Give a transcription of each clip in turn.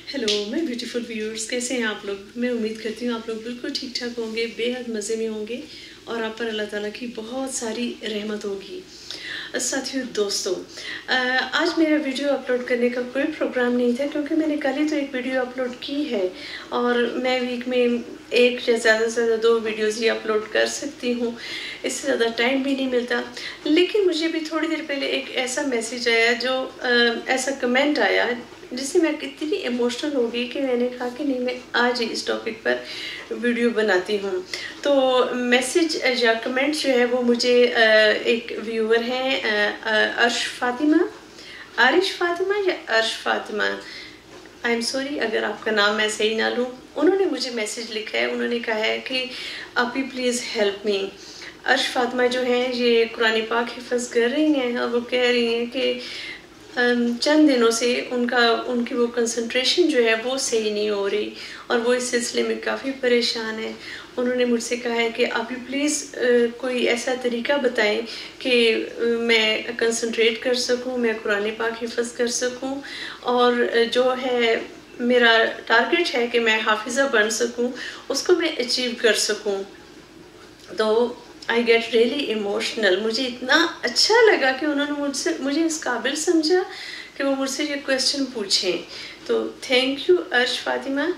Hello मैं beautiful viewers, कैसे हैं आप लोग। मैं उम्मीद करती हूँ आप लोग बिल्कुल ठीक ठाक होंगे, बेहद मज़े में होंगे और आप पर अल्लाह ताला की बहुत सारी रहमत होगी। साथियों दोस्तों, आज मेरा वीडियो अपलोड करने का कोई प्रोग्राम नहीं था क्योंकि मैंने कल ही तो एक वीडियो अपलोड की है और मैं वीक में एक या ज़्यादा से ज़्यादा 2 वीडियोज़ ही अपलोड कर सकती हूँ, इससे ज़्यादा टाइम भी नहीं मिलता। लेकिन मुझे भी थोड़ी देर पहले एक ऐसा मैसेज आया, जो ऐसा कमेंट आया जिससे मैं कितनी इमोशनल हो गई कि मैंने कहा कि नहीं, मैं आज ही इस टॉपिक पर वीडियो बनाती हूँ। तो मैसेज या कमेंट जो है वो मुझे एक व्यूअर हैं अर्श फातिमा, आरिश फातिमा या अर्श फातिमा, आई एम सॉरी अगर आपका नाम मैं सही ना लूँ। उन्होंने मुझे मैसेज लिखा है, उन्होंने कहा है कि आप ही प्लीज़ हेल्प मी। अर्श फातिमा जो हैं ये कुरान पाक हिफ्ज़ कर रही हैं और वो कह रही हैं कि चंद दिनों से उनकी वो कंसंट्रेशन जो है वो सही नहीं हो रही और वो इस सिलसिले में काफ़ी परेशान है। उन्होंने मुझसे कहा है कि आप भी प्लीज़ कोई ऐसा तरीका बताएं कि मैं कंसंट्रेट कर सकूं, मैं कुरान पाक हिफ्ज़ कर सकूं और जो है मेरा टारगेट है कि मैं हाफिज़ा बन सकूं, उसको मैं अचीव कर सकूं। तो आई गेट रियली इमोशनल। मुझे इतना अच्छा लगा कि उन्होंने मुझे इस काबिल समझा कि वो मुझसे ये क्वेश्चन पूछें। तो थैंक यू अर्श फातिमा।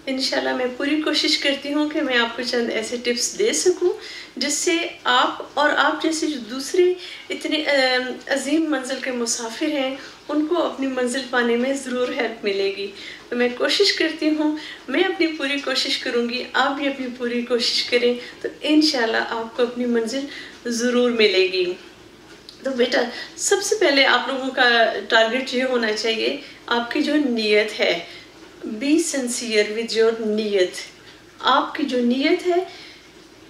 इंशाल्लाह मैं पूरी कोशिश करती हूँ कि मैं आपको चंद ऐसे टिप्स दे सकूँ जिससे आप और आप जैसे जो दूसरे इतने अजीम मंजिल के मुसाफिर हैं उनको अपनी मंजिल पाने में ज़रूर हेल्प मिलेगी। तो मैं कोशिश करती हूँ, मैं अपनी पूरी कोशिश करूँगी, आप भी अपनी पूरी कोशिश करें तो इंशाल्लाह आपको अपनी मंजिल ज़रूर मिलेगी। तो बेटा, सबसे पहले आप लोगों का टारगेट ये होना चाहिए, आपकी जो नीयत है, बी सिंसियर विद योर नीयत। आपकी जो नीयत है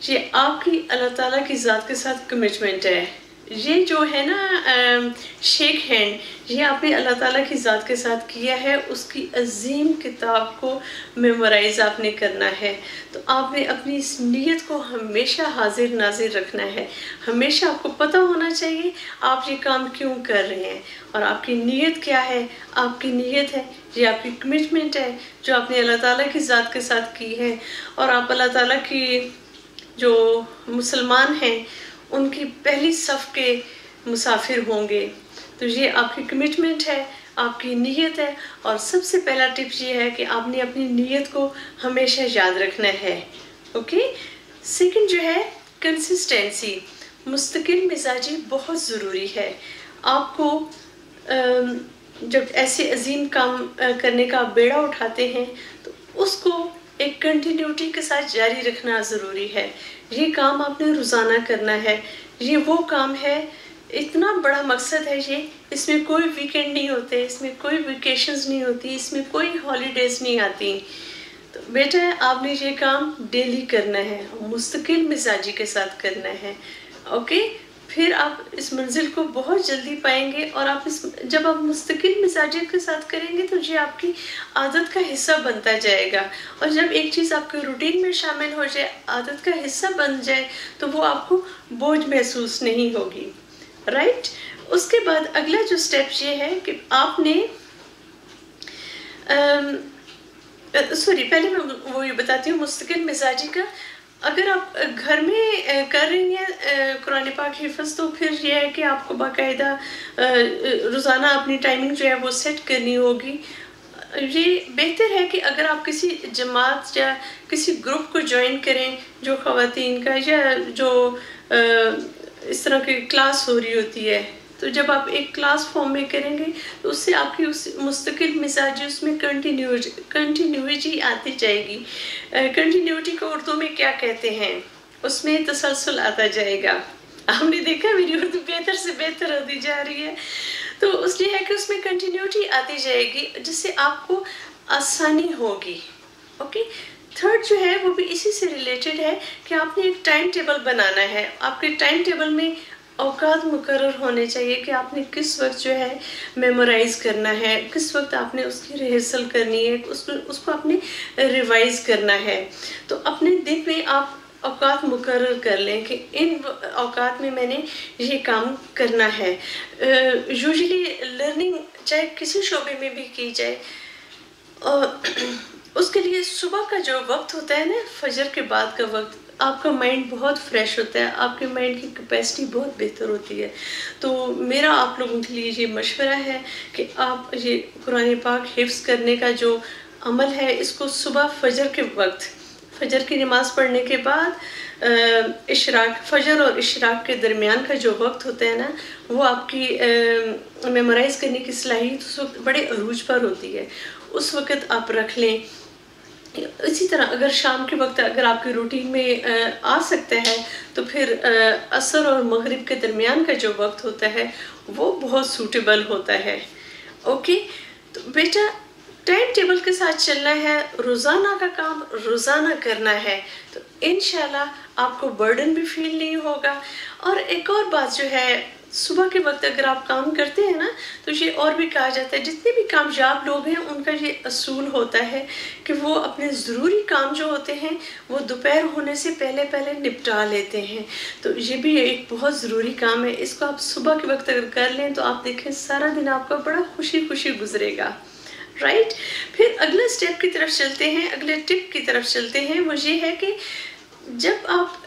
ये आपकी अल्लाह ताला की ज़ात के साथ कमिटमेंट है। ये जो है ना शेक हैंड, ये आपने अल्लाह ताला की ज़ात के साथ किया है, उसकी अजीम किताब को मेमोराइज आपने करना है। तो आपने अपनी इस नीयत को हमेशा हाजिर नाजिर रखना है। हमेशा आपको पता होना चाहिए आप ये काम क्यों कर रहे हैं और आपकी नीयत क्या है। आपकी नीयत है, ये आपकी कमिटमेंट है जो आपने अल्लाह ताला की ज़ात के साथ की है और आप अल्लाह ताला की जो मुसलमान हैं उनकी पहली सफ़ के मुसाफिर होंगे। तो ये आपकी कमिटमेंट है, आपकी नीयत है और सबसे पहला टिप ये है कि आपने अपनी नीयत को हमेशा याद रखना है। ओके। सेकंड जो है कंसिस्टेंसी, मुस्तकिल मिजाजी बहुत ज़रूरी है। आपको जब ऐसे अजीम काम करने का बेड़ा उठाते हैं तो उसको एक कंटिन्यूटी के साथ जारी रखना ज़रूरी है। ये काम आपने रोज़ाना करना है। ये वो काम है, इतना बड़ा मकसद है ये, इसमें कोई वीकेंड नहीं होते, इसमें कोई वेकेशंस नहीं होती, इसमें कोई हॉलीडेज़ नहीं आती। तो बेटा आपने ये काम डेली करना है, मुस्तकिल मिजाजी के साथ करना है। ओके। फिर आप इस मंजिल को बहुत जल्दी पाएंगे और आप जब आप मुस्तकिल मिजाजी के साथ करेंगे तो ये आपकी आदत का हिस्सा बनता जाएगा और जब एक चीज़ आपके रूटीन में शामिल हो जाए, आदत का हिस्सा बन जाए, तो वो आपको बोझ महसूस नहीं होगी। राइट। उसके बाद अगला जो स्टेप ये है कि आपने पहले मैं वो ये बताती हूँ मुस्तकिल मिजाजी का। अगर आप घर में कर रही हैं कुरान पाक हिफ्ज़ तो फिर ये है कि आपको बाकायदा रोज़ाना अपनी टाइमिंग जो है वो सेट करनी होगी। ये बेहतर है कि अगर आप किसी जमात या किसी ग्रुप को ज्वाइन करें जो ख़वातीन का या जो इस तरह की क्लास हो रही होती है, तो जब आप एक क्लास फॉर्म में करेंगे तो उससे आपकी उस मुस्तकिल मिजाजी, उसमें कंटिन्यूटी आती जाएगी। कंटिन्यूटी को उर्दू में क्या कहते हैं, उसमें तसलसल आता जाएगा। हमने देखा मेरी उर्दू बेहतर से बेहतर होती जा रही है। तो उसलिए है कि उसमें कंटिन्यूटी आती जाएगी जिससे आपको आसानी होगी। ओके। थर्ड जो है वो भी इसी से रिलेटेड है कि आपने एक टाइम टेबल बनाना है। आपके टाइम टेबल में औकात मुकर्रर होने चाहिए कि आपने किस वक्त जो है मेमोराइज करना है, किस वक्त आपने उसकी रिहर्सल करनी है, उसको आपने रिवाइज करना है। तो अपने दिन में आप औकात मुकर्रर कर लें कि इन औकात में मैंने ये काम करना है। यूजुअली लर्निंग चाहे किसी शोबे में भी की जाए, और उसके लिए सुबह का जो वक्त होता है ना, फजर के बाद का वक्त, आपका माइंड बहुत फ्रेश होता है, आपके माइंड की कैपेसिटी बहुत बेहतर होती है। तो मेरा आप लोगों के लिए ये मशवरा है कि आप ये कुरान पाक हिफ्ज़ करने का जो अमल है, इसको सुबह फजर के वक्त, फजर की नमाज़ पढ़ने के बाद इशराक, फजर और इशराक के दरमियान का जो वक्त होता है ना, वो आपकी मेमोराइज़ करने की सलाहियत उस वक्त बड़े अरूज पर होती है। उस वक्त आप रख लें। इसी तरह अगर शाम के वक्त अगर आपकी रूटीन में आ सकता है, तो फिर असर और मगरिब के दरमियान का जो वक्त होता है वो बहुत सूटेबल होता है। ओके, तो बेटा टाइम टेबल के साथ चलना है, रोज़ाना का काम रोज़ाना करना है, तो इंशाल्लाह आपको बर्डन भी फील नहीं होगा। और एक और बात जो है, सुबह के वक्त अगर आप काम करते हैं ना, तो ये और भी कहा जाता है, जितने भी कामयाब लोग हैं उनका ये असूल होता है कि वो अपने ज़रूरी काम जो होते हैं वो दोपहर होने से पहले पहले निपटा लेते हैं। तो ये भी एक बहुत ज़रूरी काम है, इसको आप सुबह के वक्त अगर कर लें तो आप देखें सारा दिन आपका बड़ा खुशी खुशी गुजरेगा। राइट, फिर अगले स्टेप की तरफ चलते हैं, अगले टिप की तरफ चलते हैं। वो ये है कि जब आप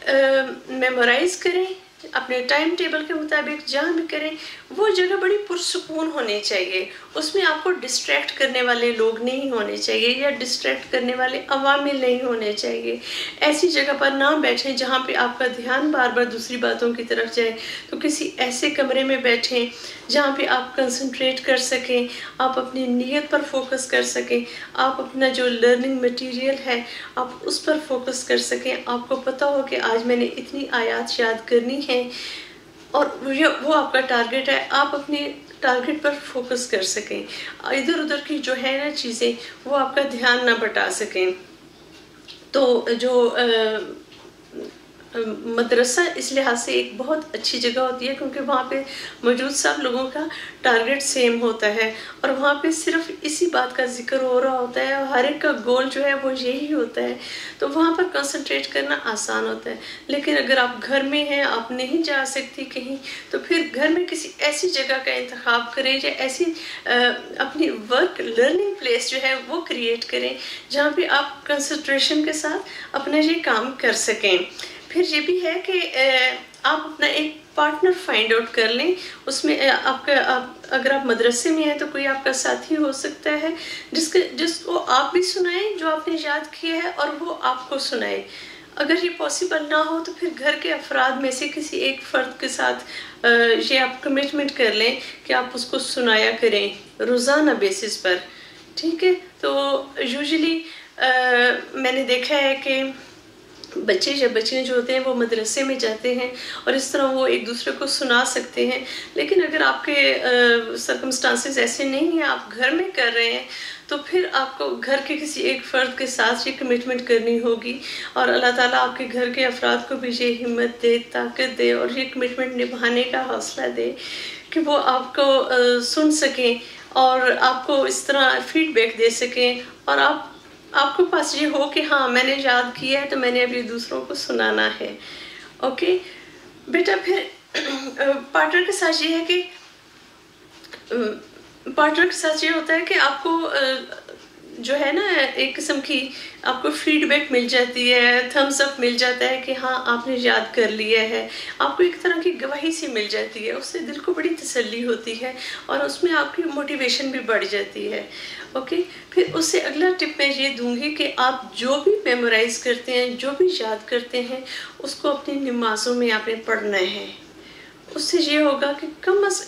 मेमोराइज करें अपने टाइम टेबल के मुताबिक, जहाँ भी करें, वो जगह बड़ी पुरसुकून होनी चाहिए। उसमें आपको डिस्ट्रैक्ट करने वाले लोग नहीं होने चाहिए या डिस्ट्रैक्ट करने वाले अवामिल नहीं होने चाहिए। ऐसी जगह पर ना बैठें जहाँ पे आपका ध्यान बार बार दूसरी बातों की तरफ जाए। तो किसी ऐसे कमरे में बैठें जहाँ पे आप कंसंट्रेट कर सकें, आप अपनी नीयत पर फोकस कर सकें, आप अपना जो लर्निंग मटेरियल है आप उस पर फोकस कर सकें। आपको पता हो कि आज मैंने इतनी आयात याद करनी है और वो आपका टारगेट है, आप अपने टारगेट पर फोकस कर सकें। इधर उधर की जो है ना चीज़ें, वो आपका ध्यान ना बटा सकें। तो जो मदरसा इस लिहाज से एक बहुत अच्छी जगह होती है क्योंकि वहाँ पे मौजूद सब लोगों का टारगेट सेम होता है और वहाँ पे सिर्फ इसी बात का जिक्र हो रहा होता है और हर एक का गोल जो है वो यही होता है। तो वहाँ पर कंसंट्रेट करना आसान होता है। लेकिन अगर आप घर में हैं, आप नहीं जा सकती कहीं, तो फिर घर में किसी ऐसी जगह का इंतखाब करें या ऐसी अपनी वर्क लर्निंग प्लेस जो है वो क्रिएट करें जहाँ पे आप कंसंट्रेशन के साथ अपना ये काम कर सकें। फिर ये भी है कि आप अपना एक पार्टनर फाइंड आउट कर लें। उसमें अगर आप मदरसे में हैं तो कोई आपका साथी हो सकता है जिसको आप भी सुनाएं जो आपने याद किया है और वो आपको सुनाए। अगर ये पॉसिबल ना हो तो फिर घर के अफराद में से किसी एक फ़र्द के साथ ये आप कमिटमेंट कर लें कि आप उसको सुनाया करें रोज़ाना बेसिस पर। ठीक है, तो यूजुअली मैंने देखा है कि बच्चे या बच्चियाँ जो होते हैं वो मदरसे में जाते हैं और इस तरह वो एक दूसरे को सुना सकते हैं। लेकिन अगर आपके सर्कमस्टांसेस ऐसे नहीं हैं, आप घर में कर रहे हैं, तो फिर आपको घर के किसी एक फ़र्द के साथ ये कमिटमेंट करनी होगी और अल्लाह ताला आपके घर के अफराद को भी ये हिम्मत दे, ताकत दे और ये कमिटमेंट निभाने का हौसला दे कि वो आपको सुन सकें और आपको इस तरह फीडबैक दे सकें और आपको पास ये हो कि हाँ मैंने याद किया है तो मैंने अभी दूसरों को सुनाना है। ओके बेटा, फिर पार्टनर के साथ ये है कि पार्टनर के साथ ये होता है कि आपको जो है ना एक किस्म की आपको फीडबैक मिल जाती है, थम्स अप मिल जाता है कि हाँ आपने याद कर लिया है। आपको एक तरह की गवाही सी मिल जाती है, उससे दिल को बड़ी तसल्ली होती है और उसमें आपकी मोटिवेशन भी बढ़ जाती है। ओके, फिर उससे अगला टिप मैं ये दूंगी कि आप जो भी मेमोराइज करते हैं, जो भी याद करते हैं, उसको अपनी नमाज़ों में आपने पढ़ना है। उससे ये होगा कि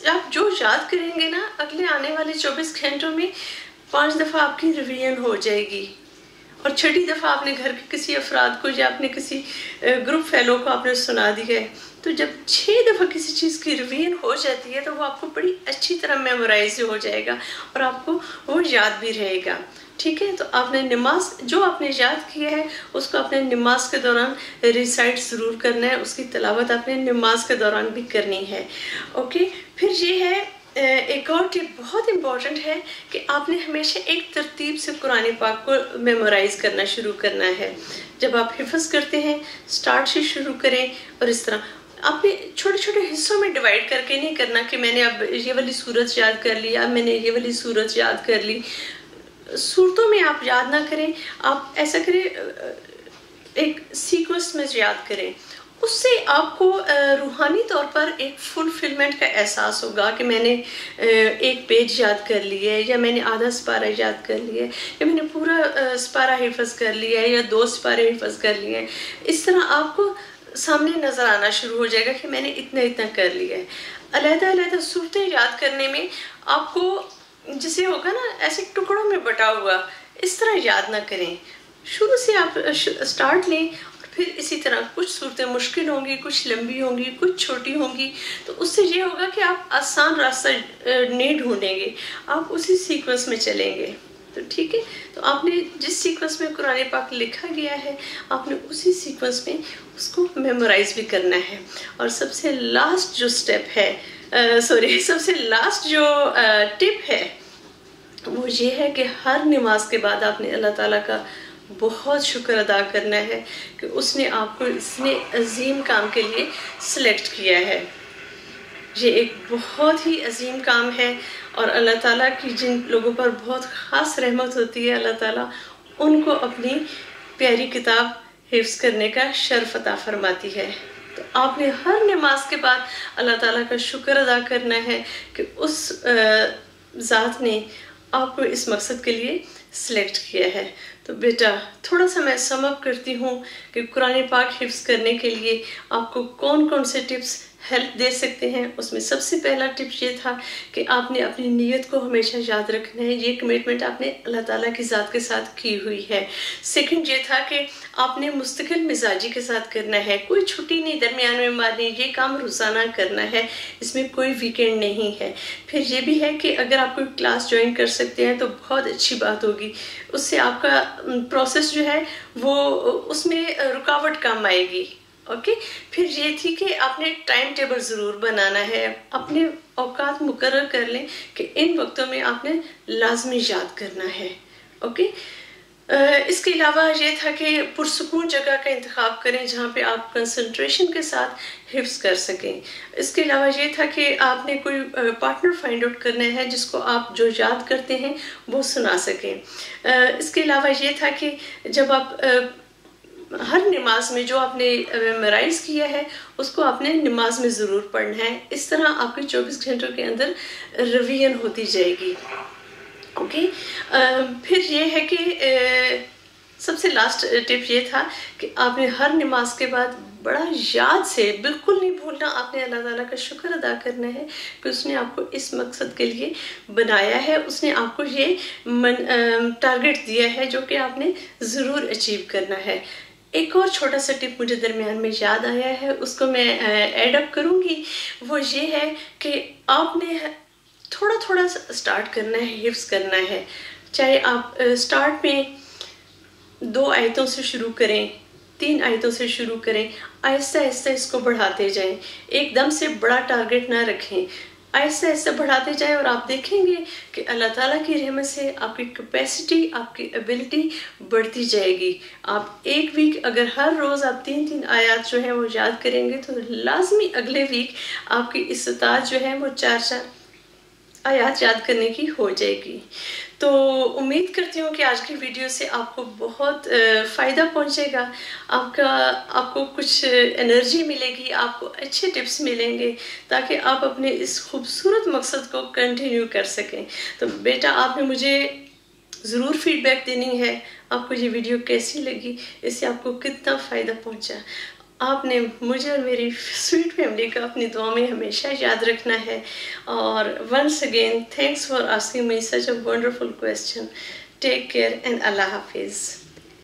आप जो याद करेंगे ना अगले आने वाले 24 घंटों में 5 दफ़ा आपकी रिवीजन हो जाएगी और छठी दफ़ा आपने घर के किसी अफराद को या अपने किसी ग्रुप फेलो को आपने सुना दिया है। तो जब 6 दफ़ा किसी चीज़ की रिवीजन हो जाती है तो वो आपको बड़ी अच्छी तरह मेमोराइज हो जाएगा और आपको वो याद भी रहेगा। ठीक है, तो आपने नमाज जो आपने याद किया है उसको आपने नमाज के दौरान रिसाइट ज़रूर करना है, उसकी तिलावत आपने नमाज के दौरान भी करनी है। ओके, फिर ये है एक और टिप बहुत इम्पॉर्टेंट है कि आपने हमेशा एक तरतीब से कुरान पाक को मेमोराइज़ करना शुरू करना है। जब आप हिफ्ज़ करते हैं स्टार्ट से शुरू करें और इस तरह आपने छोटे छोटे हिस्सों में डिवाइड करके नहीं करना कि मैंने अब ये वाली सूरत याद कर ली, अब मैंने ये वाली सूरत याद कर ली। सूरतों में आप याद ना करें, आप ऐसा करें एक सीक्वेंस में याद करें। उससे आपको रूहानी तौर पर एक फुलफिलमेंट का एहसास होगा कि मैंने एक पेज याद कर लिया है, या मैंने आधा सपारा याद कर लिया है, या मैंने पूरा सपारा हिफ्ज़ कर लिया है, या 2 सपारे हिफ्ज़ कर लिए हैं। इस तरह आपको सामने नज़र आना शुरू हो जाएगा कि मैंने इतना इतना कर लिया है। अलग-अलग सूरतें याद करने में आपको जैसे होगा ना, ऐसे टुकड़ों में बटा हुआ, इस तरह याद ना करें। शुरू से आप स्टार्ट लें, और फिर इसी तरह कुछ सूरतें मुश्किल होंगी, कुछ लंबी होंगी, कुछ छोटी होंगी। तो उससे ये होगा कि आप आसान रास्ता नहीं ढूंढेंगे, आप उसी सीक्वेंस में चलेंगे। तो ठीक है, तो आपने जिस सीक्वेंस में कुरान पाक लिखा गया है, आपने उसी सीक्वेंस में उसको मेमोराइज भी करना है। और सबसे लास्ट जो स्टेप है, सबसे लास्ट जो टिप है, वो ये है कि हर नमाज के बाद आपने अल्लाह ताला का बहुत शुक्र अदा करना है कि उसने आपको इतने अजीम काम के लिए सिलेक्ट किया है। ये एक बहुत ही अजीम काम है, और अल्लाह ताला की जिन लोगों पर बहुत ख़ास रहमत होती है, अल्लाह ताला उनको अपनी प्यारी किताब हिफ्ज़ करने का शर्फ अता फरमाती है। तो आपने हर नमाज के बाद अल्लाह ताला का शुक्र अदा करना है कि उस ज़ात ने आपको इस मकसद के लिए सिलेक्ट किया है। तो बेटा, थोड़ा सा मैं सम अप करती हूँ कि कुरान पाक हिफ्ज़ करने के लिए आपको कौन कौन से टिप्स हेल्प दे सकते हैं। उसमें सबसे पहला टिप ये था कि आपने अपनी नीयत को हमेशा याद रखना है, ये कमिटमेंट आपने अल्लाह ताला की ज़ात के साथ की हुई है। सेकंड ये था कि आपने मुस्तकिल मिजाजी के साथ करना है, कोई छुट्टी नहीं दरमियान में मारनी, ये काम रोज़ाना करना है, इसमें कोई वीकेंड नहीं है। फिर ये भी है कि अगर आप कोई क्लास ज्वाइन कर सकते हैं तो बहुत अच्छी बात होगी, उससे आपका प्रोसेस जो है वो उसमें रुकावट कम आएगी। ओके, फिर ये थी कि आपने टाइम टेबल ज़रूर बनाना है, अपने औकात मुकर्रर कर लें कि इन वक्तों में आपने लाजमी याद करना है। ओके, इसके अलावा ये था कि पुरसुकून जगह का इंतखाब करें जहाँ पे आप कंसंट्रेशन के साथ हिफ्ज़ कर सकें। इसके अलावा ये था कि आपने कोई पार्टनर फाइंड आउट करना है जिसको आप जो याद करते हैं वो सुना सकें। इसके अलावा ये था कि जब आप हर नमाज में जो आपने मेमोराइज किया है उसको आपने नमाज में ज़रूर पढ़ना है। इस तरह आपके 24 घंटों के अंदर रिवीजन होती जाएगी। ओके, फिर ये है कि सबसे लास्ट टिप ये था कि आपने हर नमाज के बाद बड़ा याद से, बिल्कुल नहीं भूलना, आपने अल्लाह ताला का शुक्र अदा करना है कि उसने आपको इस मकसद के लिए बनाया है, उसने आपको ये टारगेट दिया है जो कि आपने ज़रूर अचीव करना है। एक और छोटा सा टिप मुझे दरमियान में याद आया है, उसको मैं ऐड अप करूँगी। वो ये है कि आपने थोड़ा थोड़ा स्टार्ट करना है, हिफ्ज़ करना है। चाहे आप स्टार्ट में 2 आयतों से शुरू करें, 3 आयतों से शुरू करें, आहिस्ता आहिस्ता इसको बढ़ाते जाएं। एकदम से बड़ा टारगेट ना रखें, आहिस्ता आहिस्ता बढ़ाते जाएं, और आप देखेंगे कि अल्लाह ताला की रहमत से आपकी कैपेसिटी, आपकी एबिलिटी बढ़ती जाएगी। आप एक वीक अगर हर रोज़ आप 3-3 आयत जो है वो याद करेंगे तो लाजमी अगले वीक आपकी इस्तात जो है वो 4-4 आयत याद करने की हो जाएगी। तो उम्मीद करती हूँ कि आज की वीडियो से आपको बहुत फ़ायदा पहुँचेगा, आपको कुछ एनर्जी मिलेगी, आपको अच्छे टिप्स मिलेंगे ताकि आप अपने इस खूबसूरत मकसद को कंटिन्यू कर सकें। तो बेटा, आपने मुझे ज़रूर फीडबैक देनी है, आपको ये वीडियो कैसी लगी, इससे आपको कितना फ़ायदा पहुँचा। आपने मुझे और मेरी स्वीट फैमिली को अपनी दुआ में हमेशा याद रखना है। और once again thanks for asking me such a wonderful question. Take care and अल्लाह हाफिज़।